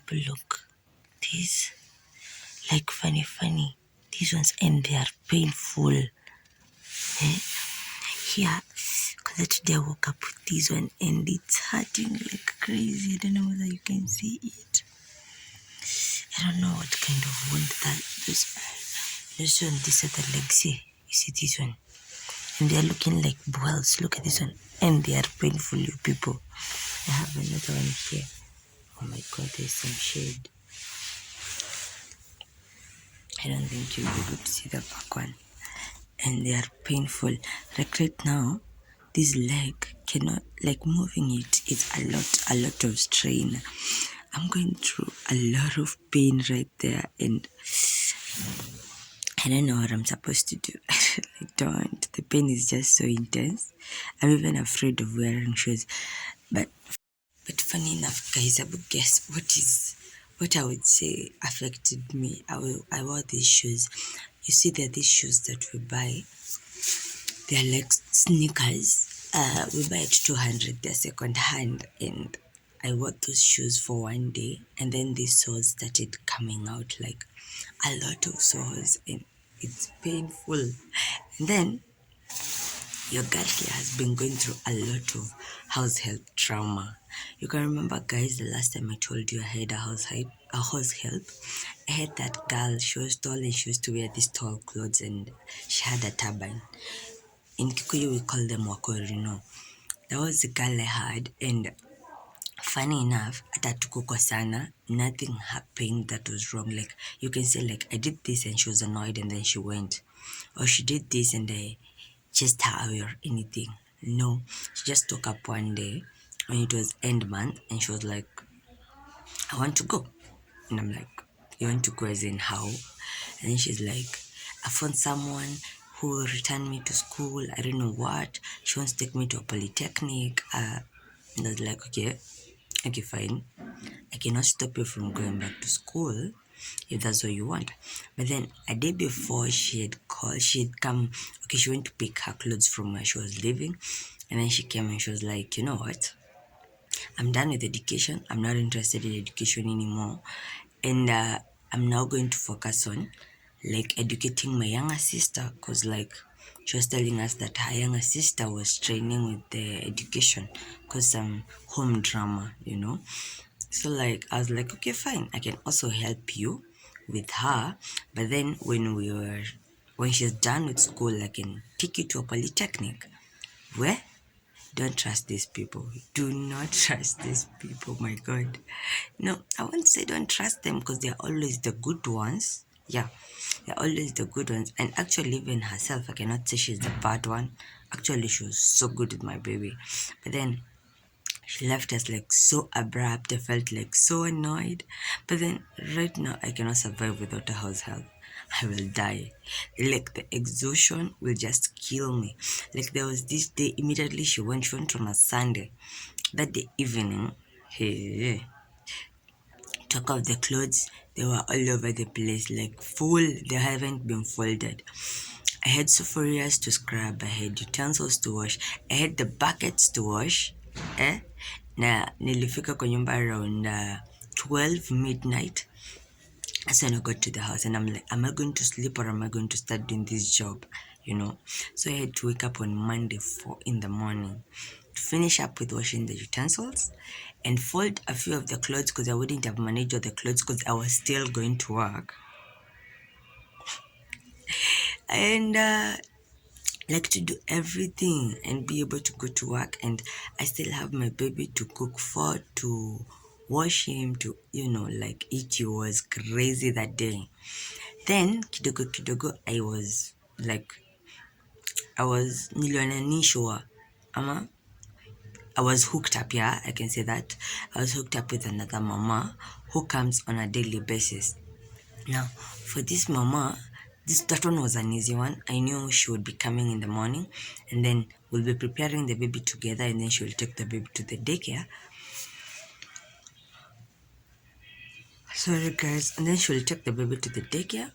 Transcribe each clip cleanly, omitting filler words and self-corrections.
people, look. These, like funny. These ones, and they are painful. Eh? Here, because today I woke up with this one and it's hurting like crazy. I don't know whether you can see it. I don't know what kind of wound that this one, these are the legs here. You see this one? And they are looking like boils. Look at this one. And they are painful, you people. I have another one here. Oh my god, there's some shade. I don't think you'll be able to see the back one. And they are painful. Like right now, this leg cannot, like moving it is a lot of strain. I'm going through a lot of pain right there, and I don't know what I'm supposed to do. I don't. The pain is just so intense. I'm even afraid of wearing shoes. But funny enough, guys, I would guess what I would say affected me. I wore these shoes. You see, they're these shoes that we buy. They're like sneakers. We buy at 200. They're second hand, and I wore those shoes for one day, and then these soles started coming out, like a lot of sores, and it's painful. And then your girl here has been going through a lot of house help trauma. You can remember, guys, the last time I told you I had a house help. I had that girl. She was tall and she used to wear these tall clothes, and she had a turban. In Kikuyu we call them wakorino. That was the girl I had, and funny enough, hata tuko sana, nothing happened that was wrong. Like, you can say, like, I did this and she was annoyed and then she went. Or she did this and I chased her away or anything. No, she just woke up one day when it was end month and she was like, I want to go. And I'm like, you want to go as in how? And then she's like, I found someone who will return me to school. I don't know what. She wants to take me to a polytechnic. And I was like, okay, fine. I cannot stop you from going back to school if that's what you want. But then a day before she had come, okay, she went to pick her clothes from where she was living. And then she came and she was like, you know what? I'm done with education. I'm not interested in education anymore. And I'm now going to focus on like educating my younger sister, because like she was telling us that her younger sister was training with the education because some home drama, you know. So like I was like, okay, fine, I can also help you with her. But then when she's done with school, I can take you to a polytechnic. Where? Don't trust these people. Do not trust these people, my god. No, I won't say don't trust them because they're always the good ones. Yeah, they're always the good ones. And actually, even herself, I cannot say she's the bad one. Actually, she was so good with my baby. But then she left us like so abrupt. I felt like so annoyed. But then right now, I cannot survive without a house help. I will die. Like the exhaustion will just kill me. Like there was this day, immediately she went on a Sunday. That day evening, hey, took off the clothes. They were all over the place, like full. They haven't been folded. I had sufuria to scrub. I had utensils to wash. I had the buckets to wash. Na nilifika kwa nyumba around 12 midnight. That's when I got to the house and I'm like, am I going to sleep or am I going to start doing this job? You know? So I had to wake up on Monday 4 in the morning to finish up with washing the utensils and fold a few of the clothes because I wouldn't have managed all the clothes because I was still going to work. And like to do everything and be able to go to work, and I still have my baby to cook for, to wash him, to, you know, like it was crazy that day. Then kidogo I was like, nilionanishwa ama I was hooked up, yeah, I can say that. I was hooked up with another mama who comes on a daily basis. Now, for this mama, that one was an easy one. I knew she would be coming in the morning and then we'll be preparing the baby together and then she will take the baby to the daycare. Sorry guys. And then she will take the baby to the daycare.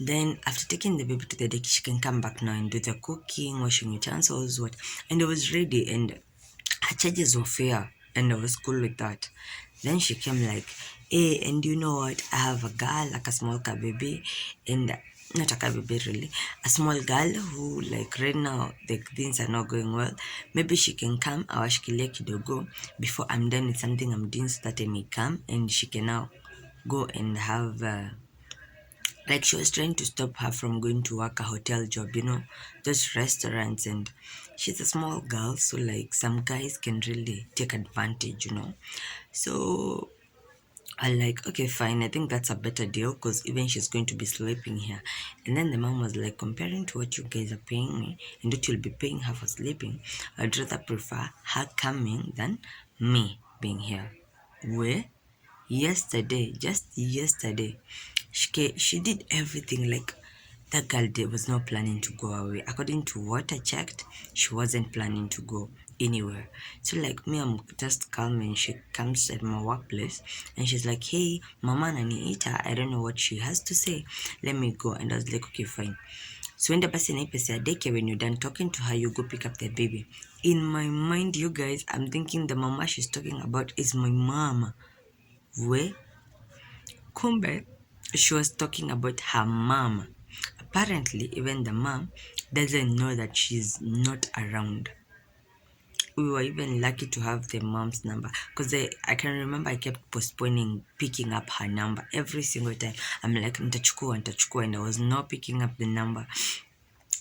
Then after taking the baby to the daycare, she can come back now and do the cooking, washing utensils, what. And it was ready and her charges were fair. and I was cool with that. Then she came like, hey, and you know what? I have a girl, like a small car baby, and not a car baby really, a small girl who like right now the things are not going well. Maybe she can come awashikilie kidogo before I'm done with something I'm doing so that I may come and she can now go and have like she was trying to stop her from going to work a hotel job, those restaurants. And she's a small girl, so like some guys can really take advantage. So I like, okay, fine. I think that's a better deal because even she's going to be sleeping here. And then the mom was like, comparing to what you guys are paying me and what you'll be paying her for sleeping, I'd rather prefer her coming than me being here. Where yesterday, just yesterday, she did everything like that girl was not planning to go away. According to what I checked, she wasn't planning to go anywhere. So like me, I'm just calm and she comes at my workplace and she's like, hey, mama naniita, I don't know what she has to say. Let me go. And I was like, okay, fine. So when the person pesa daycare, when you're done talking to her, you go pick up the baby. In my mind, you guys, I'm thinking the mama she's talking about is my mama. Where? Kumbe, she was talking about her mom. Apparently, even the mom doesn't know that she's not around. We were even lucky to have the mom's number because I can remember I kept postponing picking up her number every single time. I'm like, nitachukua, and I was not picking up the number.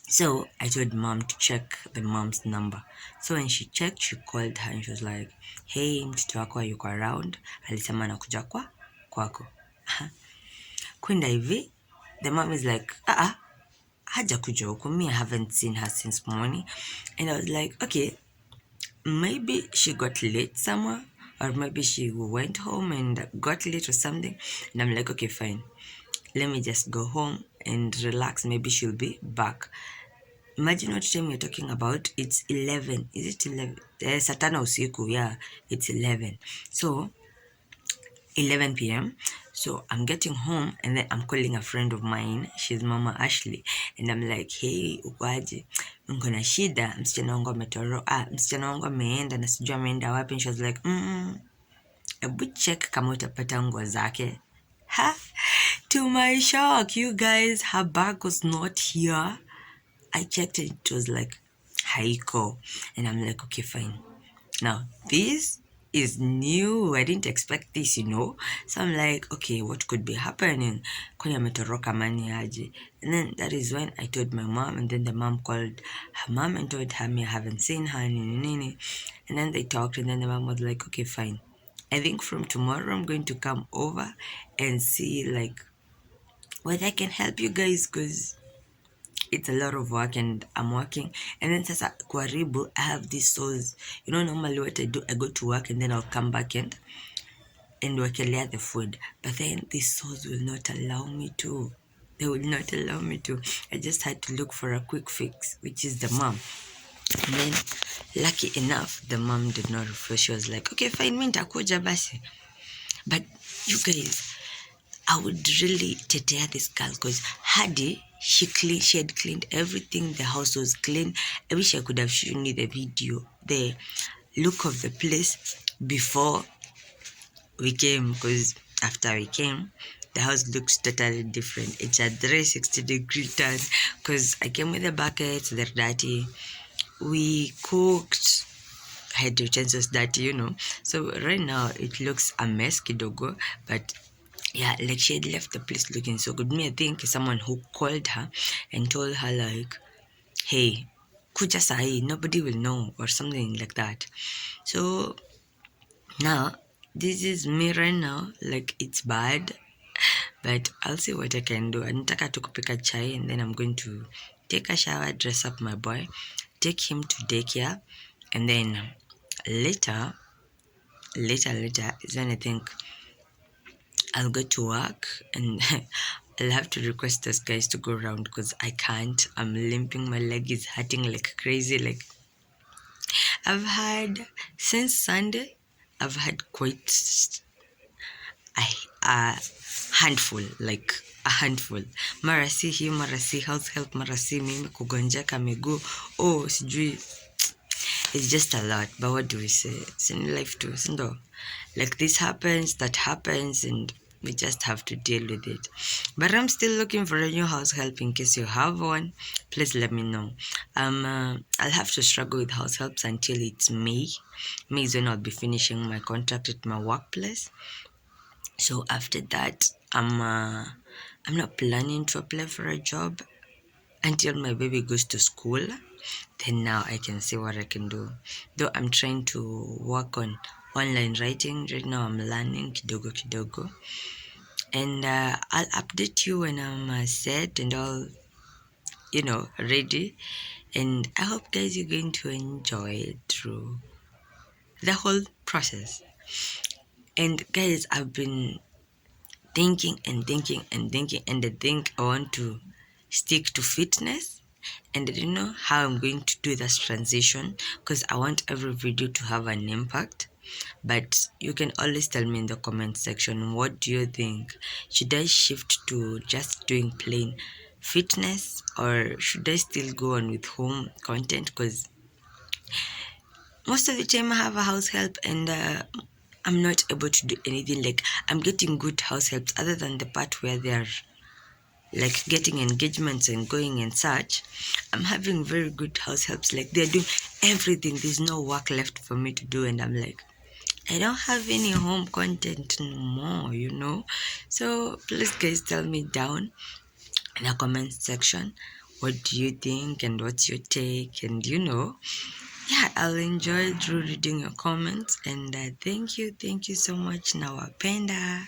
So I told mom to check the mom's number. So when she checked, she called her and she was like, hey, mtoto wako yuko around. Alisema anakuja kwako. Kwenda hivi, the mom is like, hajakuja huku. Me, I haven't seen her since morning. And I was like, okay, maybe she got late somewhere, or maybe she went home and got late or something. And I'm like, okay, fine. Let me just go home and relax. Maybe she'll be back. Imagine what time you're talking about. It's 11. Is it 11? Satana usiku, yeah. It's 11. So 11 p.m. So I'm getting home and then I'm calling a friend of mine. She's Mama Ashley. And I'm like, hey, ukwaje? Niko na shida. Msichana wangu ameenda na sijui ameenda wapi. And she was like, ebu check kama utapata nguo zake. Ha? To my shock, you guys, her bag was not here. I checked it. It was like, haiko. And I'm like, okay, fine. Now, this is new. I didn't expect this. So I'm like, okay, what could be happening? Kwani ametoroka mani aje? And then that is when I told my mom, and then the mom called her mom and told her, me, I haven't seen her, nini. And then they talked, and then the mom was like, okay, fine. I think from tomorrow I'm going to come over and see like whether I can help you guys because it's a lot of work and I'm working. And then sasa karibu, I have these souls. Normally what I do, I go to work and then I'll come back and wekelea the food. But then these souls will not allow me to. They will not allow me to. I just had to look for a quick fix, which is the mom. And then lucky enough, the mom did not refuse. She was like, okay, fine, mi nitakuja basi. But you guys, I would really tetea this girl because she had cleaned everything. The house was clean. I wish I could have shown you the video, the look of the place before we came, because after we came, the house looks totally different. It's a 360-degree turn because I came with the buckets, they're dirty. We cooked, had utensils dirty. So right now it looks a mess kidogo, but yeah, like she had left the place looking so good. Me, I think someone who called her and told her like, hey, kuja sahi, nobody will know, or something like that. So now this is me right now. Like, it's bad, but I'll see what I can do. Nitaka tu kupika chai and then I'm going to take a shower, dress up my boy, take him to daycare, and then later is when I think I'll go to work and I'll have to request those guys to go around because I can't. I'm limping. My leg is hurting like crazy. Like, since Sunday, I've had quite a handful, like a handful. Mara si hii, mara si house help, mara si mimi kugonjeka miguu. Oh, sijui. it's just a lot. But what do we say? It's in life too, isn't it? Like this happens, that happens, and we just have to deal with it. But I'm still looking for a new house help. In case you have one, please let me know. I'll have to struggle with house helps until it's May. May is when I'll be finishing my contract at my workplace. So after that, I'm not planning to apply for a job until my baby goes to school. Then now I can see what I can do. Though I'm trying to work on online writing right now, I'm learning kidogo kidogo, and I'll update you when I'm set and all, ready. And I hope guys you're going to enjoy it through the whole process. And guys, I've been thinking and thinking and thinking, and I think I want to stick to fitness. And I don't know how I'm going to do this transition because I want every video to have an impact. But you can always tell me in the comment section, what do you think? Should I shift to just doing plain fitness, or should I still go on with home content? Because most of the time I have a house help, and I'm not able to do anything. Like, I'm getting good house helps other than the part where they're like getting engagements and going and such. I'm having very good house helps. Like, they're doing everything. There's no work left for me to do, and I'm like, I don't have any home content no more. So please guys, tell me down in the comment section, what do you think and what's your take? And yeah, I'll enjoy through reading your comments. And thank you so much. Nawapenda.